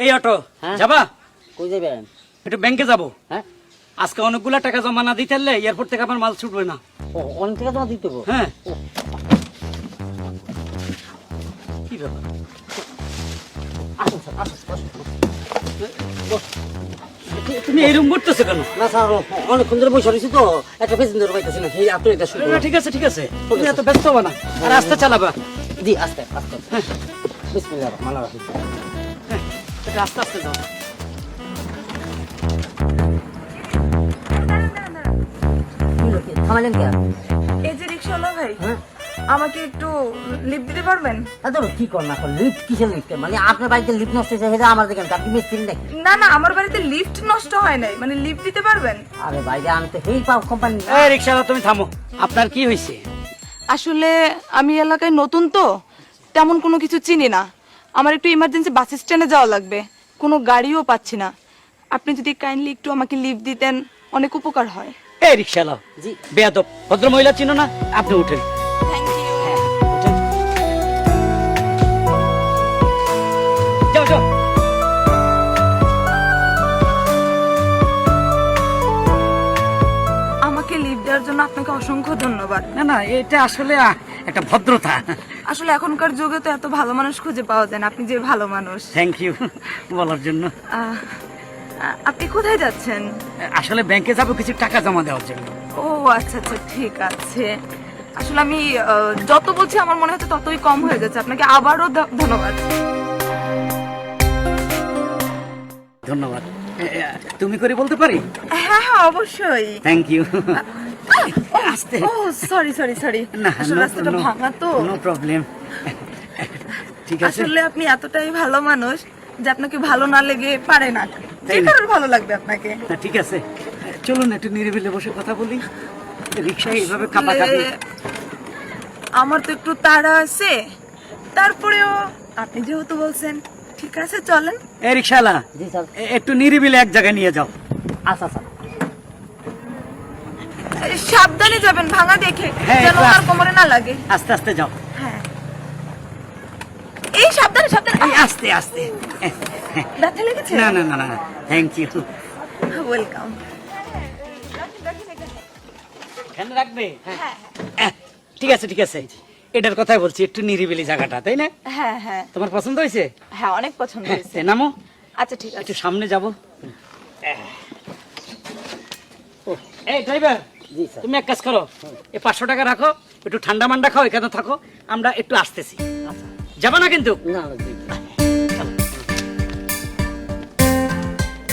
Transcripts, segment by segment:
এই অটো যাবা? কই যাবেন? একটু ব্যাংকে যাবো। হ্যাঁ, আজকে অনেকগুলা টাকা জমা না দিতে পারলে এয়ারপোর্ট থেকে আমার মাল ছুটবে না। অনেক টাকা জমা দিতে হবে। হ্যাঁ, কি ব্যাপার? আসুন স্যার, আসুন, আসুন। তুমি এরকম করতেছো কেন? না স্যার, অনেকক্ষণ ধরে বসে রয়েছি তো, একটা প্যাসেঞ্জার পাইতেছি না। এই আপনি এটা শুরু না, করুন। ঠিক আছে ঠিক আছে, তুমি এত ব্যস্ত হবা না, আর আস্তে চালাবা। জি, আস্তে আস্তে। বিসমিল্লাহির রহমানির রহিম। হ্যাঁ, একটু আস্তে আস্তে যাও। থামালেন কে? এই যে রিক্সাওয়ালা ভাই, হ্যাঁ, আমাকে একটু লিফট দিতে পারবেন? কি কর না কর, লিফট কিসের লিফট? মানে আপনার বাড়িতে লিফট নষ্ট হয়েছে, সেটা আমার দেখেন, আপনি মিস্ত্রি নাকি? না না, আমার বাড়িতে লিফট নষ্ট হয় নাই, মানে লিফট দিতে পারবেন? আরে বাইরে আনতে এই পাও কোম্পানি। এই রিকশাওয়ালা, তুমি থামো। আপনার কি হয়েছে? আসলে আমি এলাকায় নতুন তো, তেমন কোনো কিছু চিনি না। আমার একটু ইমার্জেন্সি বাস স্ট্যান্ডে যাওয়া লাগবে, কোনো গাড়িও পাচ্ছি না। আপনি যদি কাইন্ডলি একটু আমাকে লিফট দিতেন, অনেক উপকার হয়। এই রিকশাওয়ালা, জি, বেয়াদব ভদ্র মহিলা চিনো না? আপনি উঠেন। Thank you. উঠেন। যাও যাও। আমাকে লিফট দেওয়ার জন্য আপনাকে অসংখ্য ধন্যবাদ। না না, এটা আসলে একটা ভদ্রতা। আসলে এখনকার যুগে তো এত ভালো মানুষ খুঁজে পাওয়া যায় না, আপনি যে ভালো মানুষ। থ্যাংক ইউ বলার জন্য। আপনি কোথায় যাচ্ছেন? আসলে ব্যাংকে যাবো কিছু টাকা জমা দেওয়ার জন্য। ও আচ্ছা আচ্ছা, ঠিক আছে। আসলে আমি যত বলছি আমার মনে হচ্ছে ততই কম হয়ে যাচ্ছে। আপনাকে আবারও ধন্যবাদ। ধন্যবাদ। তুমি করে বলতে পারি? হ্যাঁ হ্যাঁ, অবশ্যই। Thank you. আস্তে। ও সরি সরি সরি, না, আসলে রাস্তাটা ভাঙা তো। No problem. ঠিক আছে। আসলে আপনি এতটাই ভালো মানুষ যে আপনাকে ভালো না লেগে পারে না। তাই যে না? কারোর ভালো লাগবে আপনাকে। না, ঠিক আছে, চলুন একটু নিরিবিলি বসে কথা বলি। রিক্সায় এইভাবে কাঁপাকাঁপি। আসলে আমার তো একটু তাড়া আছে, তারপরেও আপনি যেহেতু বলছেন, ঠিক আছে চলেন। এই রিক্সাওয়ালা, জি স্যার। একটু নিরিবিলি এক জায়গায় নিয়ে যাও। আচ্ছা স্যার। সাবধানে যাবেন, ভাঙা দেখে, হ্যাঁ, যেন একটু আর কোমরে না লাগে। আস্তে আস্তে যাও। হ্যাঁ, এই সাবধানে সাবধানে। এই আস্তে আস্তে। ব্যথা লেগেছে? না না না না, থ্যাংক ইউ। ওয়েলকাম। এখানে রাখবে? ঠিক আছে ঠিক আছে, এটার কথাই বলছি, একটু নিরিবিলি জায়গাটা, তাই না? হ্যাঁ হ্যাঁ তোমার পছন্দ হয়েছে? হ্যাঁ, অনেক পছন্দ হয়েছে। নামো, আচ্ছা ঠিক আছে। একটু সামনে যাবো। এই ড্রাইভার, জি স্যার। তুমি এক কাজ করো, এই 500 টাকা রাখো, একটু ঠান্ডা মান্ডা খাও, এখানে থাকো, আমরা একটু আসতেছি। আচ্ছা, যাবা না কিন্তু? না না, জি।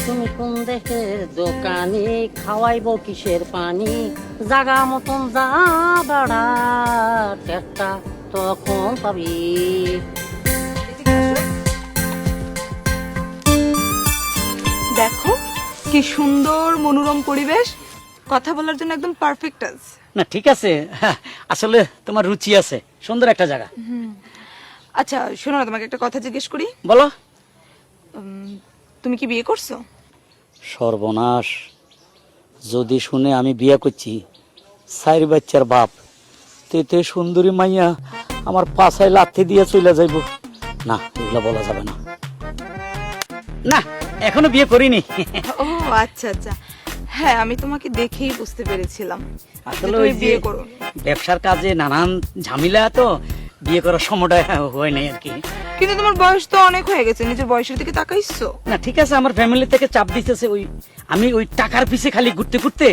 তুমি কোন দেশের দোকানি, খাওয়াইবো কিসের পানি, জাগা মতন যা বাড়া, টেকটা তখন পাবি। দেখো কি সুন্দর মনোরম পরিবেশ, কথা বলার জন্য একদম পারফেক্ট আছে। না ঠিক আছে, আসলে তোমার রুচি আছে, সুন্দর একটা জায়গা। আচ্ছা শোনো না, তোমাকে একটা কথা জিজ্ঞেস করি। বলো। তুমি কি বিয়ে করছো? সর্বনাশ, যদি শুনে আমি বিয়ে করছি, 4 বাচ্চার বাপ, তেতে সুন্দরী মাইয়া আমার পাছায় লাথি দিয়ে চলে যাইব, না এগুলা বলা যাবে না। না, এখনো বিয়ে করিনি। ও আচ্ছা আচ্ছা, হ্যাঁ আমি তোমাকে দেখেই বুঝতে পেরেছিলাম যে আসলে তুমি ওই যে বিয়ে করো। ব্যবসার কাজে নানান ঝামেলা, তো বিয়ে করার সময়টা হয় নাই আর কি। কিন্তু তোমার বয়স তো অনেক হয়ে গেছে, নিজের বয়সের দিকে তাকাইছো? না ঠিক আছে, আমার ফ্যামিলি থেকে চাপ দিতেছে, ওই আমি ওই টাকার পিছে খালি ঘুরতে ঘুরতে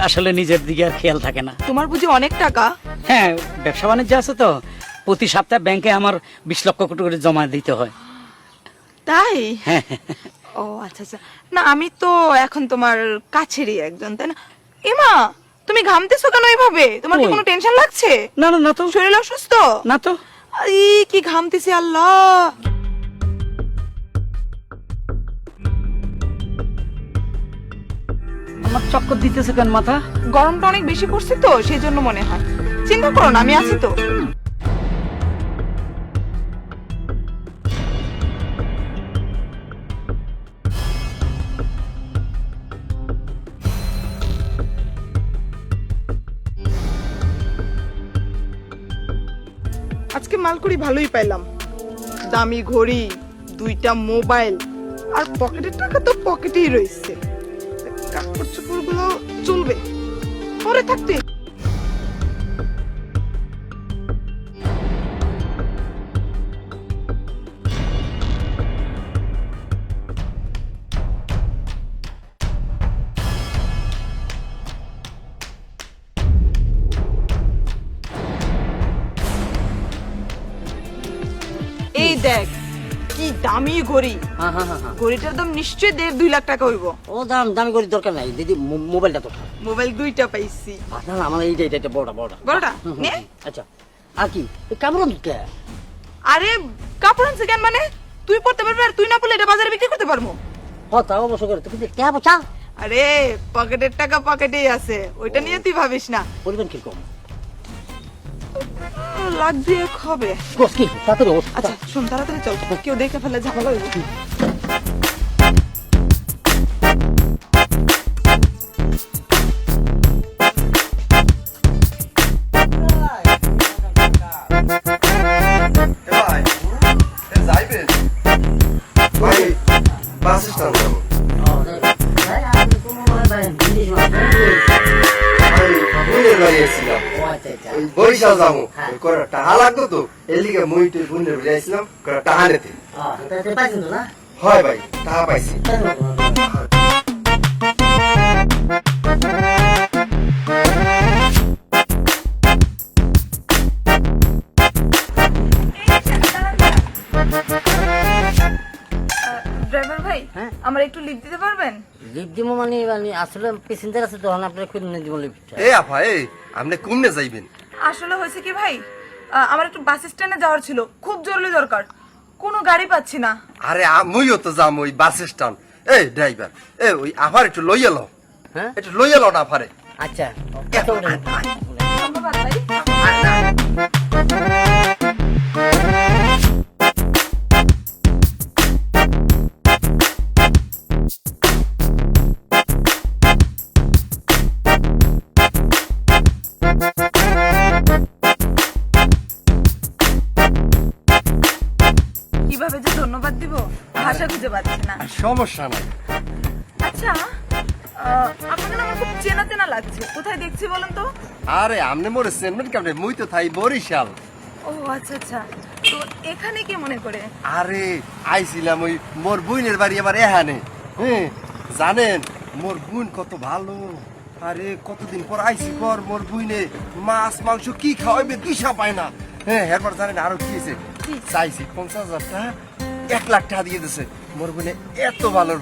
আসলে নিজের দিকে আর খেয়াল থাকে না। তোমার বুঝি অনেক টাকা? হ্যাঁ, ব্যবসা বাণিজ্য আছে তো, প্রতি সপ্তাহে ব্যাংকে আমার 20 লক্ষ কোটি করে জমা দিতে হয়। তাই? হ্যাঁ। ও আচ্ছা আচ্ছা, না আমি তো এখন তোমার কাছেরই একজন, তাই না? এমা, তুমি ঘামতেছো কেন এভাবে? তোমার কি কই? কোনো টেনশন লাগছে? না না না তো, শরীর অসুস্থ? না তো। এই কি ঘামতেছি, আল্লাহ। আমার চক্কর দিতেছে কেন মাথা? গরমটা অনেক বেশি পড়ছে তো, সেই জন্য মনে হয়। চিন্তা করো না, আমি আছি তো। আজকে মালকুড়ি ভালোই পাইলাম, দামি ঘড়ি, 2টা মোবাইল, আর পকেটের টাকা তো পকেটেই রয়েছে, কাপড় চোপড় গুলো চলবে, পরে থাকতে। এই দেখ কি দামি ঘড়ি, হ্যাঁ হ্যাঁ হ্যাঁ হ্যাঁ। ঘড়িটার দাম নিশ্চয়ই 1.5-2 লাখ টাকা হইব। ও দামি করে দরকার নাই দিদি, মোবাইলটা তো মোবাইল 2টা পাইছি। না না আমার এইটা বড়টা বড়টা নে। আচ্ছা আর কি কেমন কে? আরে কাপড় আনছে কেন মানে? তুই পড়তে পারবি আর তুই না পড়লে এটা বাজারে বিক্রি করতে পারবো। তা অবশ্য করে তুই কে বচা? আরে পকেটের টাকা পকেটেই আছে, ওইটা নিয়ে তুই ভাবিস না। পরিমাণ কিরকম? লাখ 2 হবে। কোস কি তাড়াতাড়ি ওঠ। আচ্ছা শোন, তাড়াতাড়ি চল, কেউ দেখে ফেলে ঝামেলা হইব। ভাই যাইবেন ভাই বাস স্ট্যান্ড যাবো ভাই বোনের বাড়ি এসেছিলাম ওই বরিশাল যাবো করে টাকা লাগতো তো এর লিগে মুইটে বোনের বাড়ি আসছিলাম করে টাকা নিতে হয় ভাই টাকা পাইছি ড্রাইভার ভাই, হ্যাঁ? আমার একটু লিফট দিতে পারবেন? লিফট দিব মানে আসলে প্যাসেঞ্জার আছে তখন আপনার খুঁজে দিব লিফটটা। এ আপা এই আপনি কমনে যাইবেন? আসলে হয়েছে কি ভাই, আমার একটু বাস স্ট্যান্ডে যাওয়ার ছিল, খুব জরুরি দরকার, কোনো গাড়ি পাচ্ছি না। আরে মুইও তো যাম ওই বাস স্ট্যান্ড। এই ড্রাইভার ওই আফার একটু লইয়া লও, হ্যাঁ একটু লইয়া লও না আফারে। আচ্ছা ধন্যবাদ ভাই। কিভাবে যে ধন্যবাদ দিব ভাষা খুঁজে পাচ্ছি না। সমস্যা নাই। আচ্ছা আপনাকে না আমার খুব চেনা চেনা লাগছে, কোথায় দেখছি বলেন তো? আরে আমনে মোরে সেনমেন্ট কেমনে? মুই তো থাই বরিশাল। ও আচ্ছা আচ্ছা, তো এখানে কি মনে করে? আরে আইছিলাম ওই মোর বুইনের বাড়ি আবার এখানে। হ্যাঁ জানেন মোর বুইন কত ভালো। আরে কতদিন পর আইছি পর মোর বুইনে মাছ মাংস কি খাওয়াইবে দিশা পায় না। হ্যাঁ এরপর জানেন আরো কি হয়েছে? চাইছি 50,000 টাকা, 1 লাখ টাকা দিয়ে দিছে। মোর বুইনে এত ভালো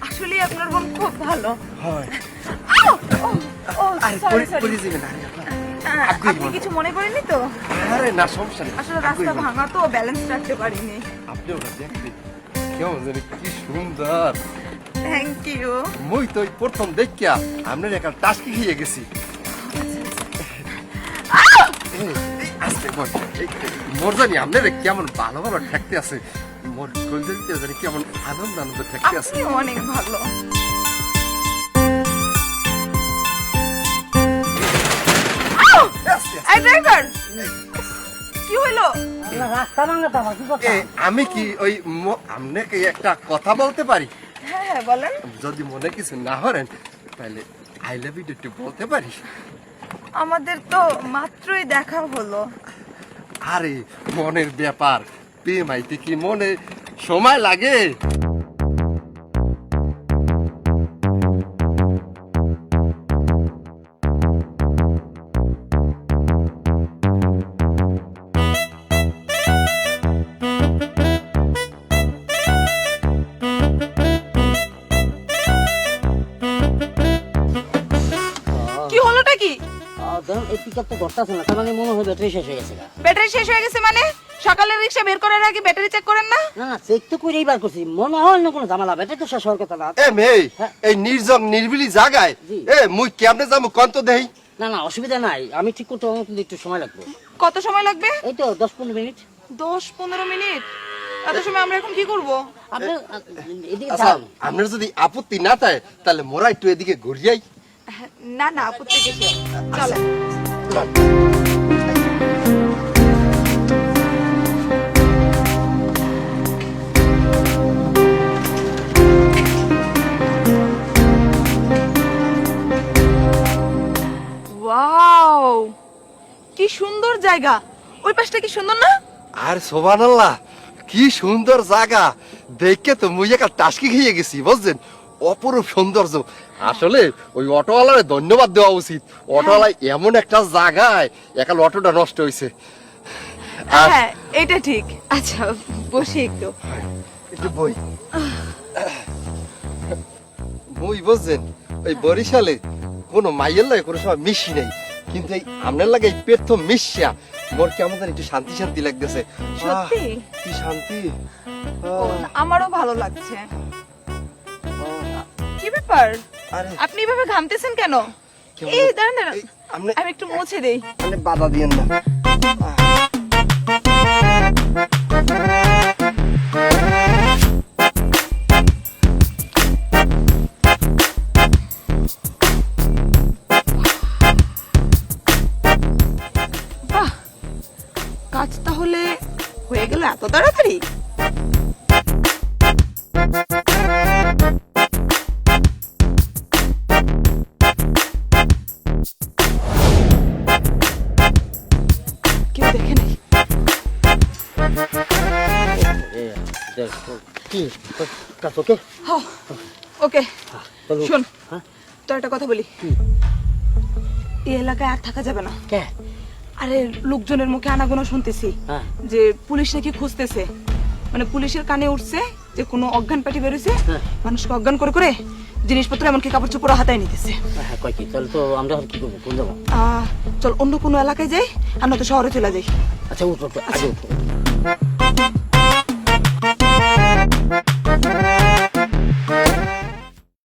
আসলে আপনার বোন খুব ভালো। হয়। আউ! ও আরে সরি সরি, পরে যাবেন। আরে আপনি কিছু মনে করেননি তো? আরে না সমস্যা নেই। আসলে রাস্তা ভাঙা তো, ব্যালেন্স রাখতে পারিনি। আপনি ওটা দেখতে কেমন জানি কি সুন্দর। Thank you. মুই তো ওই প্রথম দেখিয়া আপনার একটা টাস্কি খেয়ে গেছি। আস্তে বল মোর জানি আপনার কেমন ভালো ঠেকতে আছে, মোর গোলদেরিতে জানি কেমন আনন্দ ঠেকতে আছে। আপনি অনেক ভালো। এই ড্রাইভার, কি হলো? রাস্তা ভাঙা তো আমার কি কথা? আমি কি ওই আপনাকে একটা কথা বলতে পারি? হ্যাঁ হ্যাঁ বলেন। যদি মনে কিছু না হরেন তাহলে আই লাভ ইউ একটু বলতে পারি? আমাদের তো মাত্রই দেখা হলো। আরে মনের ব্যাপার, প্রেম আইতে কি মনে সময় লাগে? কি হলোটা কি? ধরুন এই পিক আপ তো ধরতে আছে না, তার মানে মনে হয় ব্যাটারি শেষ হয়ে গেছে। ব্যাটারি শেষ হয়ে গেছে মানে? সকালে রিক্সা বের করার আগে ব্যাটারি চেক করেন না? না না চেক তো করেই বার করছি, মনে হয় অন্য কোনো ঝামেলা, ব্যাটারি তো শেষ হওয়ার কথা না। মেয়ে হ্যাঁ। এই নির্জন নির্বিলি জায়গায় জি। মুই কেমনে যাবো কোন তো দেই? না না অসুবিধা নাই, আমি ঠিক করতে আমার কিন্তু একটু সময় লাগবে। কত সময় লাগবে? এই তো 10-15 মিনিট। 10-15 মিনিট? এত সময় আমরা এখন কি করব? আপনি এদিকে আচ্ছা যান। আপনার যদি আপত্তি না থাকে তাহলে মোরা একটু এদিকে ঘুরিয়াই। না না আপত্তি কিছু, চলো। জায়গা, ওই পাশটা কি সুন্দর না? আর সুবহানাল্লাহ, কি সুন্দর জায়গা, দেখে তো মুই একা টাসকি খেয়ে গেছি বুঝছেন। অপরূপ সৌন্দর্য। আসলে ওই অটোওয়ালারে ধন্যবাদ দেওয়া উচিত। অটোওয়ালা এমন একটা জায়গায় একাল অটোটা নষ্ট হয়েছে। আর হ্যাঁ, এটা ঠিক। আচ্ছা, বসি একটু। একটু বই বই বুঝছেন, ওই বরিশালে কোনো মাইয়ের লাগে কোনো সময় মিশি নাই, কিন্তু এই আপনার লাগে এই পেট তো মিশিয়া মোর কেমন জানি একটু শান্তি শান্তি লাগতেছে। সত্যি? কি শান্তি। আমারও ভালো লাগছে। কি ব্যাপার, আরে আপনি এভাবে ঘামতেছেন কেন? কেমন- এই দাঁড়ান দাঁড়ান, এই, আপনি আমি একটু মুছে দেই। আপনি বাধা দিয়েন না। বাহ, কাজ তাহলে হয়ে গেল এত তাড়াতাড়ি? কেউ দেখে নাই? কি কাজ ওকে? ওকে, বলো। শোন, হ্যাঁ? তো একটা কথা বলি। এই এলাকায় আর থাকা যাবে না। কে? আরে লোকজনের মুখে আনাগোনা শুনতেছি হ্যাঁ। যে পুলিশ নাকি খুঁজতেছে, মানে পুলিশের কানে উঠছে যে কোনো অজ্ঞান পার্টি বেরোছে, হ্যাঁ। মানুষকে অজ্ঞান করে করে জিনিসপত্র এমনকি কাপড় চোপড় হাতায় নিতেছে। হ্যাঁ, কয় কি? তাহলে তো আমরা আর কি করবো? কোন যাবো? চল অন্য কোনো এলাকায় যাই, আমরা তো শহরে চলে যাই। আচ্ছা উঠো, আগে উঠো।